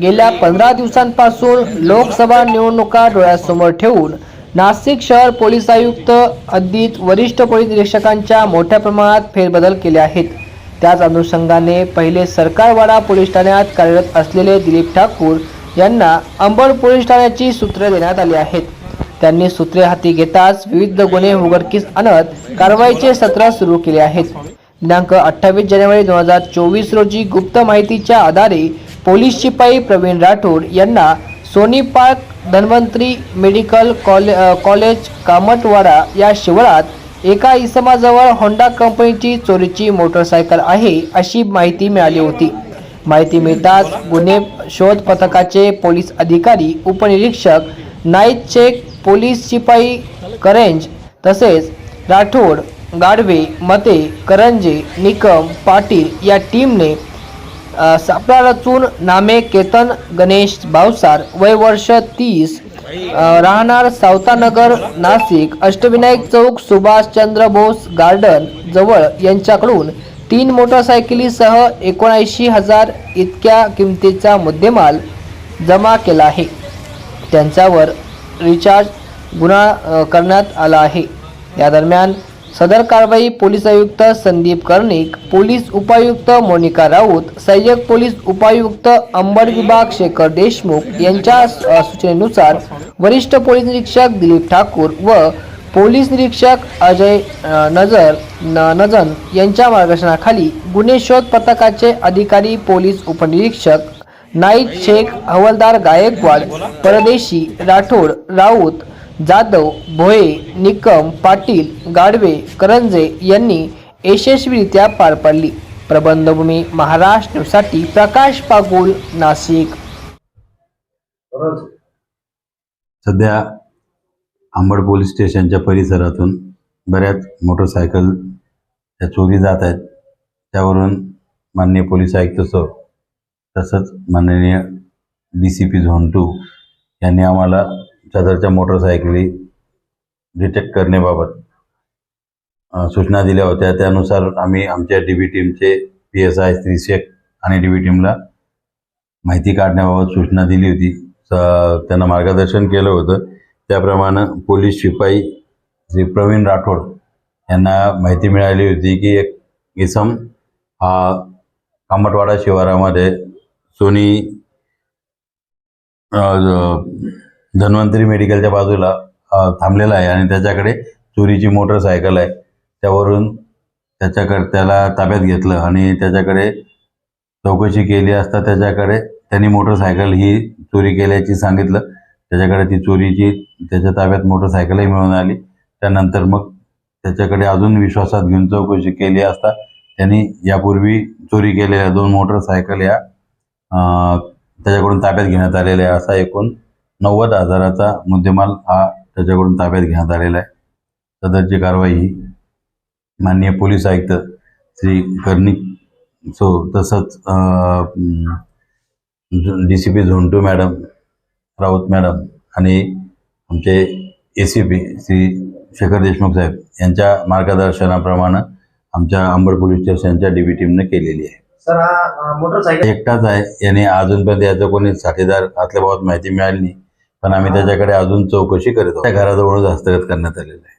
गेल्या 15 दिवसांपासून लोकसभा निवडणुका डोळ्यासमोर ठेवून नाशिक शहर पोलीस आयुक्त अद्दीत वरिष्ठ पोलीस निरीक्षकांच्या मोठ्या प्रमाणात फेरबदल केले आहेत। त्याच अनुषंगाने पहिले सरकारवाडा पोलीस ठाण्यात कार्यरत असलेले दिलीप ठाकूर यांना अंबड पोलीस ठाण्याची सूत्रे देण्यात आली आहेत। त्यांनी सूत्रे हाती घेताच विविध गुन्हे उघडकीस आणत कारवाईचे सत्र सुरू केले आहेत। दिनांक 28 जानेवारी 2024 रोजी गुप्त माहितीच्या आधारे पोलीस शिपाई प्रवीण राठोड यांना Soni park Dhanvantari medical college Kamatwada या शिवारात एका इसमाजवळ होंडा कंपनीची चोरीची मोटरसायकल आहे अशी माहिती मिळाली होती। माहिती मिळताच गुन्हे शोध पथकाचे पोलीस अधिकारी उपनिरीक्षक नाईक शेख पोलीस शिपाई करंज तसेच राठोड गाढवे मते करंजे निकम पाटील या टीमने सापळा रचून नामे केतन गणेश भावसार वय वर्ष 30 राहणार सावतानगर नाशिक अष्टविनायक चौक सुभाषचंद्र बोस गार्डन जवळ यांच्याकडून 3 मोटरसायकलीसह 79,000 इतक्या किमतीचा मुद्देमाल जमा केला आहे। त्यांच्यावर रिचार्ज गुन्हा करण्यात आला आहे। या दरम्यान सदर कारवाई पोलीस आयुक्त संदीप कर्णिक, पोलीस उपायुक्त मोनिका राऊत, सहाय्यक पोलीस उपायुक्त अंबड विभाग शेखर देशमुख यांच्या सूचनेनुसार वरिष्ठ पोलीस निरीक्षक दिलीप ठाकूर व पोलीस निरीक्षक अजय नजन यांच्या मार्गदर्शनाखाली गुन्हे शोध पथकाचे अधिकारी पोलीस उपनिरीक्षक नाईक शेख, हवालदार गायकवाड, परदेशी, राठोड, राऊत, जाधव, भोये, निकम, पाटील, गाढवे, करंजे यांनी यशस्वीरित्या पार पाडली। प्रबंधभूमी महाराष्ट्र न्यूजसाठी प्रकाश पागुल, नाशिक। सध्या अंबड पोलीस स्टेशनच्या परिसरातून बऱ्याच मोटरसायकल त्या चोरी जात आहेत। त्यावरून माननीय पोलीस आयुक्त सर तसंच माननीय DCP झोन 2 यांनी आम्हाला सदरच्या मोटरसायकली डिटेक्ट करण्याबाबत सूचना दिल्या होत्या। त्यानुसार आम्ही आमच्या DB टीमचे PSI श्री शेख आणि DB टीमला माहिती काढण्याबाबत सूचना दिली होती। त्यांना मार्गदर्शन केलं होतं। त्याप्रमाणे पोलीस शिपाई श्री प्रवीण राठोड यांना माहिती मिळाली होती की एक इसम हा कामतवाडा शिवारामध्ये सोनी धन्वंतरी मेडिकलच्या बाजूला थांबलेला आहे आणि त्याच्याकडे चोरीची मोटरसायकल आहे। त्यावरून त्याला ताब्यात घेतलं आणि त्याच्याकडे चौकशी केली असता त्यांनी मोटरसायकल ही चोरी केल्याची सांगितलं। त्याच्याकडे ती चोरीची त्याच्या ताब्यात मोटरसायकलही मिळून आली। त्यानंतर मग त्याच्याकडे अजून विश्वासात घेऊन चौकशी केली असता त्यांनी यापूर्वी चोरी केलेल्या 2 मोटरसायकल या त्याच्याकडून ताब्यात घेण्यात आलेल्या आहे। असा एकूण 90,000चा मुद्देमाल हा त्याच्याकडून ताब्यात घेण्यात आलेला आहे। सदरची कारवाई ही माननीय पोलीस आयुक्त श्री कर्णिक तसंच DCP zone 2 madam Raut madam आणि आमचे ACP श्री शेखर देशमुख साहेब यांच्या मार्गदर्शनाप्रमाणे आमच्या अंबड पोलीस स्टेशनच्या DB टीमने केलेली आहे। सर हा मोटरसायकल एकटाच आहे। याने अजूनपर्यंत याचं कोणी साथीदार असल्याबाबत माहिती मिळाली नाही, पण आम्ही त्याच्याकडे अजून चौकशी करत आहोत। त्या घराजवळच हस्तगत करण्यात आलेलं आहे।